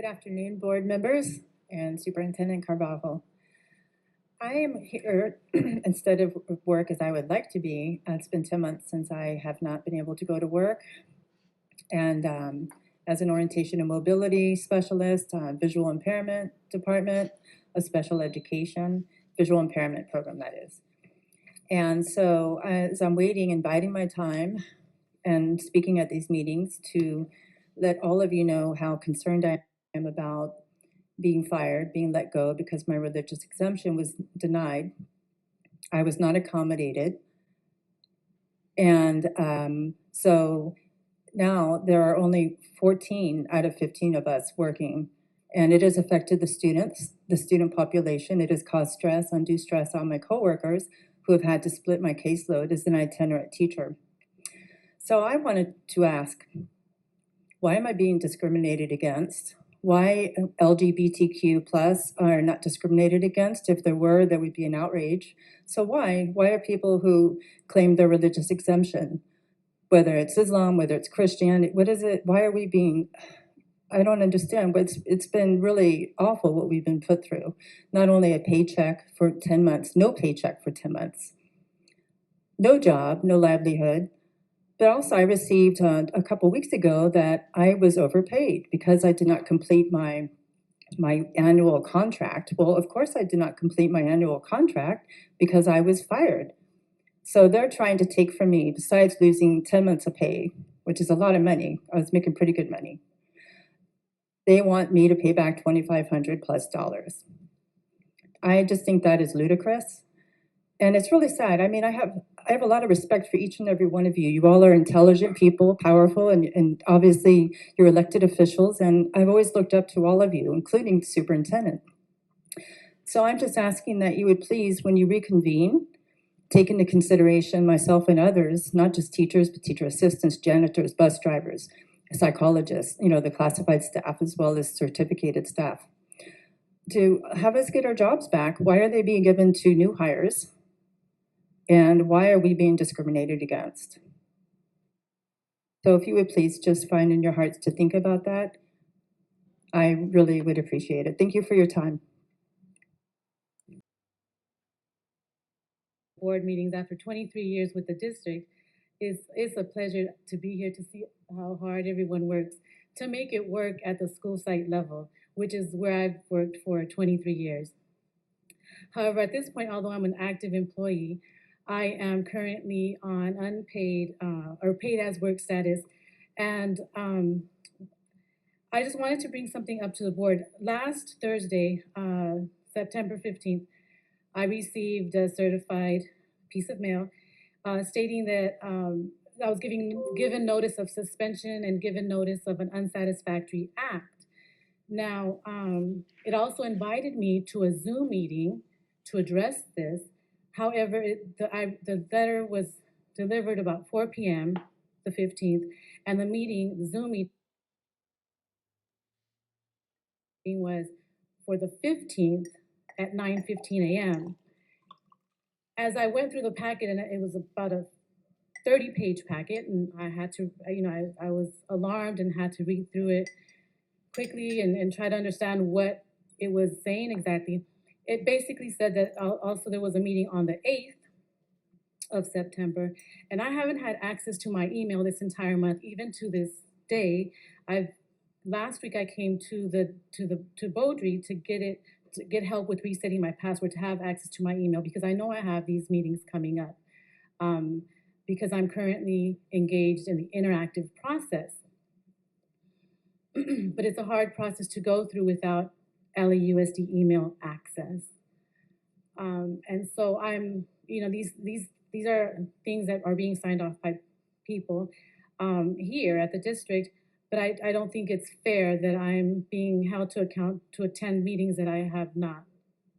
Good afternoon, board members and Superintendent Carvalho. I am here instead of work as I would like to be. It's been 10 months since I have not been able to go to work. And as an orientation and mobility specialist, visual impairment department, a special education, visual impairment program that is. And so as I'm waiting and biding my time and speaking at these meetings to let all of you know how concerned I am about being fired, being let go because my religious exemption was denied. I was not accommodated. And so now there are only 14 out of 15 of us working, and it has affected the students, the student population. It has caused stress, undue stress on my coworkers who have had to split my caseload as an itinerant teacher. So I wanted to ask, why am I being discriminated against? Why LGBTQ plus are not discriminated against? If there were, there would be an outrage. So why? Why are people who claim their religious exemption, whether it's Islam, whether it's Christianity, what is it? Why are we being, I don't understand, but it's been really awful what we've been put through. Not only a paycheck for 10 months, no paycheck for 10 months, no job, no livelihood. But also I received a couple weeks ago that I was overpaid because I did not complete my annual contract. Well, of course I did not complete my annual contract because I was fired. So they're trying to take from me, besides losing 10 months of pay, which is a lot of money. I was making pretty good money. They want me to pay back $2,500 plus dollars. I just think that is ludicrous. And it's really sad. I mean, I have a lot of respect for each and every one of you. You all are intelligent people, powerful, and obviously you're elected officials, and I've always looked up to all of you, including the superintendent. So I'm just asking that you would please, when you reconvene, take into consideration myself and others, not just teachers, but teacher assistants, janitors, bus drivers, psychologists, the classified staff, as well as certificated staff, to have us get our jobs back. Why are they being given to new hires? And why are we being discriminated against? So if you would please just find in your hearts to think about that, I really would appreciate it. Thank you for your time. Board meetings after 23 years with the district, it's a pleasure to be here to see how hard everyone works to make it work at the school site level, which is where I've worked for 23 years. However, at this point, although I'm an active employee, I am currently on unpaid or paid as work status. And I just wanted to bring something up to the board. Last Thursday, September 15th, I received a certified piece of mail stating that I was given notice of suspension and given notice of an unsatisfactory act. Now, it also invited me to a Zoom meeting to address this. However, the letter was delivered about 4 p.m. the 15th, and the Zoom meeting was for the 15th at 9:15 a.m. As I went through the packet, and it was about a 30-page packet, and I had to, I was alarmed and had to read through it quickly and try to understand what it was saying exactly. It basically said that also there was a meeting on the 8th of September, and I haven't had access to my email this entire month, even to this day. Last week I came to Beaudry to get help with resetting my password to have access to my email, because I know I have these meetings coming up, because I'm currently engaged in the interactive process. But it's a hard process to go through without LAUSD email access. And so I'm, these are things that are being signed off by people here at the district, but I don't think it's fair that I'm being held to account to attend meetings that I have not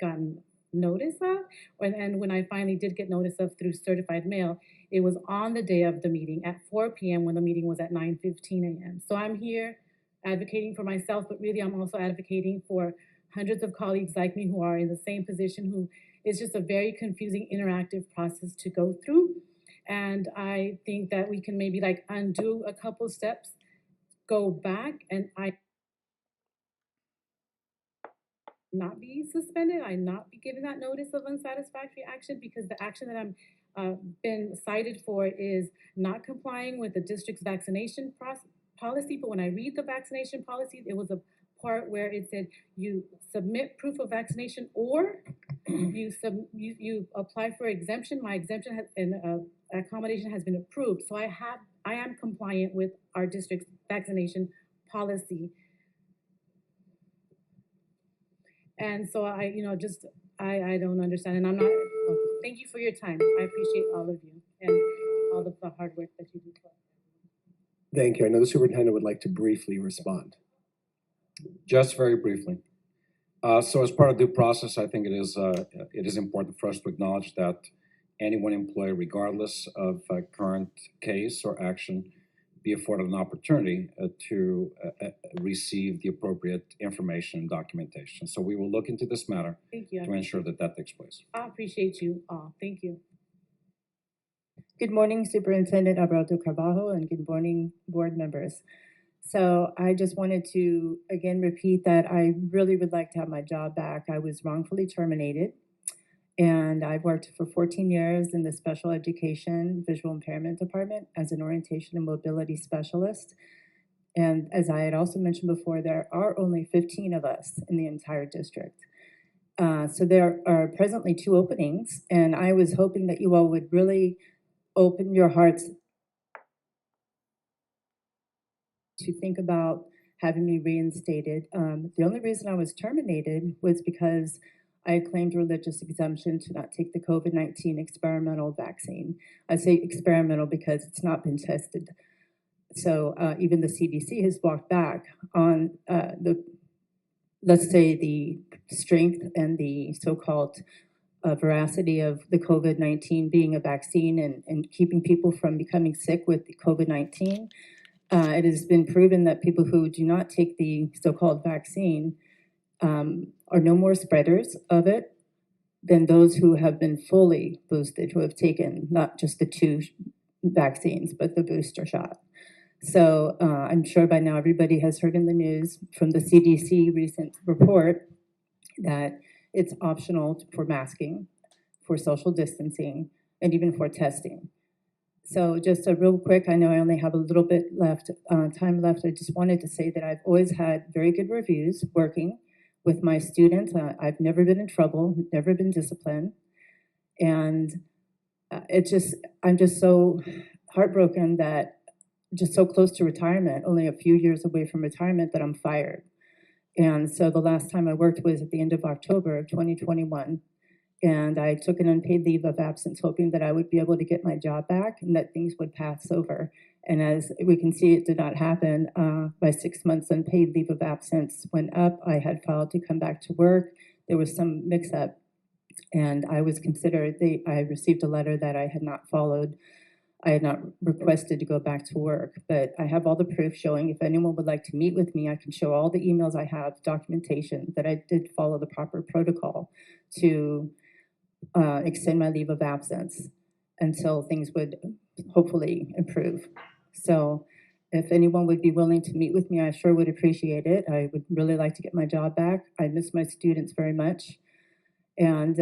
gotten notice of. And when I finally did get notice of through certified mail, it was on the day of the meeting at 4 p.m. when the meeting was at 9:15 a.m. So I'm here advocating for myself, but really I'm also advocating for hundreds of colleagues like me who are in the same position, who is just a very confusing interactive process to go through. And I think that we can maybe undo a couple steps, go back, and not be suspended, I not be given that notice of unsatisfactory action, because the action that I'm been cited for is not complying with the district's vaccination policy. But when I read the vaccination policy, it was a part where it said you submit proof of vaccination, or you apply for exemption. My exemption has, and accommodation has been approved, so I am compliant with our district's vaccination policy. And so I don't understand, and I'm not. Thank you for your time. I appreciate all of you and all the hard work that you do for us. Thank you. I know the superintendent would like to briefly respond. Just very briefly. So as part of due process, I think it is important for us to acknowledge that any one employee, regardless of current case or action, be afforded an opportunity to receive the appropriate information and documentation. So we will look into this matter Thank you. to ensure that that takes place. I appreciate you all. Thank you. Good morning, Superintendent Alberto Carvalho, and good morning, board members. So I just wanted to, again, repeat that I really would like to have my job back. I was wrongfully terminated, and I've worked for 14 years in the special education visual impairment department as an orientation and mobility specialist. And as I had also mentioned before, there are only 15 of us in the entire district. So there are presently 2 openings, and I was hoping that you all would really open your hearts to think about having me reinstated. The only reason I was terminated was because I claimed religious exemption to not take the COVID-19 experimental vaccine. I say experimental because it's not been tested. So even the CDC has walked back on let's say, the strength and the so-called veracity of the COVID-19 being a vaccine and keeping people from becoming sick with COVID-19. It has been proven that people who do not take the so-called vaccine are no more spreaders of it than those who have been fully boosted, who have taken not just the 2 vaccines, but the booster shot. So I'm sure by now everybody has heard in the news from the CDC recent report that it's optional for masking, for social distancing, and even for testing. So just a real quick, I know I only have a little bit left, time left. I just wanted to say that I've always had very good reviews working with my students. I've never been in trouble, never been disciplined. And I'm just so heartbroken that just so close to retirement, only a few years away from retirement, that I'm fired. And so the last time I worked was at the end of October of 2021. And I took an unpaid leave of absence, hoping that I would be able to get my job back and that things would pass over. And as we can see, it did not happen. My 6 months unpaid leave of absence went up. I had filed to come back to work. There was some mix-up, and I was considered, I received a letter that I had not followed. I had not requested to go back to work, but I have all the proof showing. If anyone would like to meet with me, I can show all the emails I have, documentation that I did follow the proper protocol to extend my leave of absence until things would hopefully improve. So if anyone would be willing to meet with me, I sure would appreciate it. I would really like to get my job back. I miss my students very much. And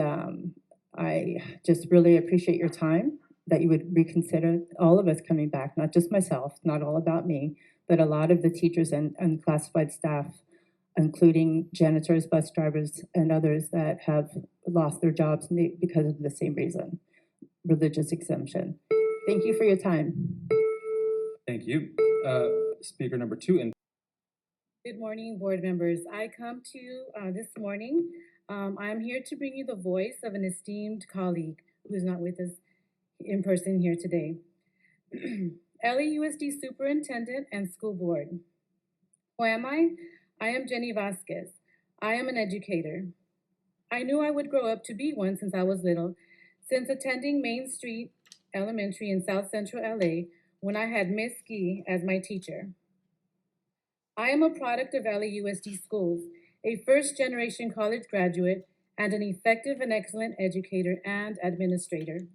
I just really appreciate your time, that you would reconsider all of us coming back, not just myself, not all about me, but a lot of the teachers and classified staff, including janitors, bus drivers, and others that have lost their jobs because of the same reason, religious exemption. Thank you for your time. Thank you. Speaker number 2. And Good morning, board members. I come to you this morning. I'm here to bring you the voice of an esteemed colleague who's not with us in person here today. LAUSD Superintendent and School Board. Who am I? I am Jenny Vasquez. I am an educator. I knew I would grow up to be one since I was little, since attending Main Street Elementary in South Central LA when I had Miss Gee as my teacher. I am a product of LAUSD schools, a first-generation college graduate, and an effective and excellent educator and administrator.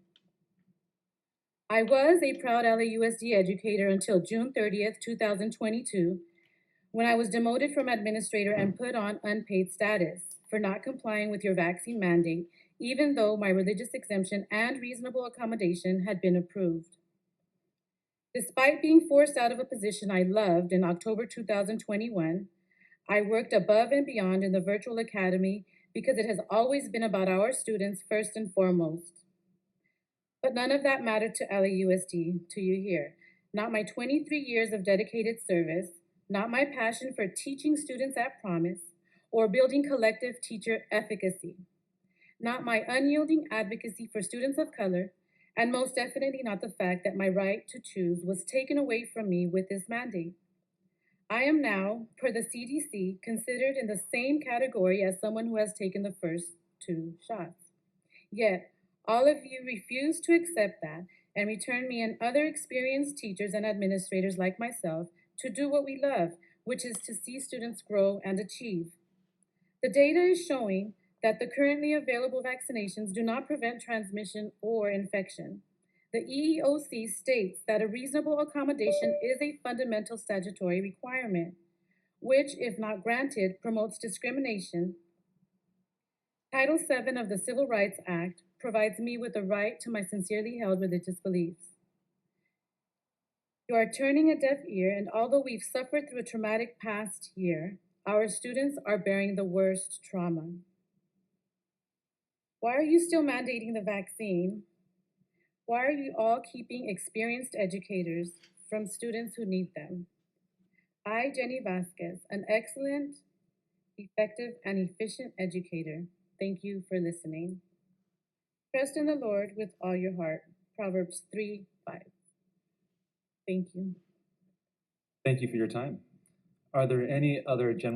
I was a proud LAUSD educator until June 30th, 2022, when I was demoted from administrator and put on unpaid status for not complying with your vaccine mandate, even though my religious exemption and reasonable accommodation had been approved. Despite being forced out of a position I loved in October 2021, I worked above and beyond in the virtual academy because it has always been about our students first and foremost. But none of that mattered to LAUSD, to you here. Not my 23 years of dedicated service, not my passion for teaching students at Promise, or building collective teacher efficacy. Not my unyielding advocacy for students of color, and most definitely not the fact that my right to choose was taken away from me with this mandate. I am now, per the CDC, considered in the same category as someone who has taken the first 2 shots. Yet, all of you refuse to accept that and return me and other experienced teachers and administrators like myself to do what we love, which is to see students grow and achieve. The data is showing that the currently available vaccinations do not prevent transmission or infection. The EEOC states that a reasonable accommodation is a fundamental statutory requirement, which, if not granted, promotes discrimination. Title VII of the Civil Rights Act provides me with the right to my sincerely held religious beliefs. You are turning a deaf ear, and although we've suffered through a traumatic past year, our students are bearing the worst trauma. Why are you still mandating the vaccine? Why are you all keeping experienced educators from students who need them? I, Jenny Vasquez, an excellent, effective, and efficient educator, thank you for listening. Trust in the Lord with all your heart. Proverbs 3:5. Thank you. Thank you for your time. Are there any other general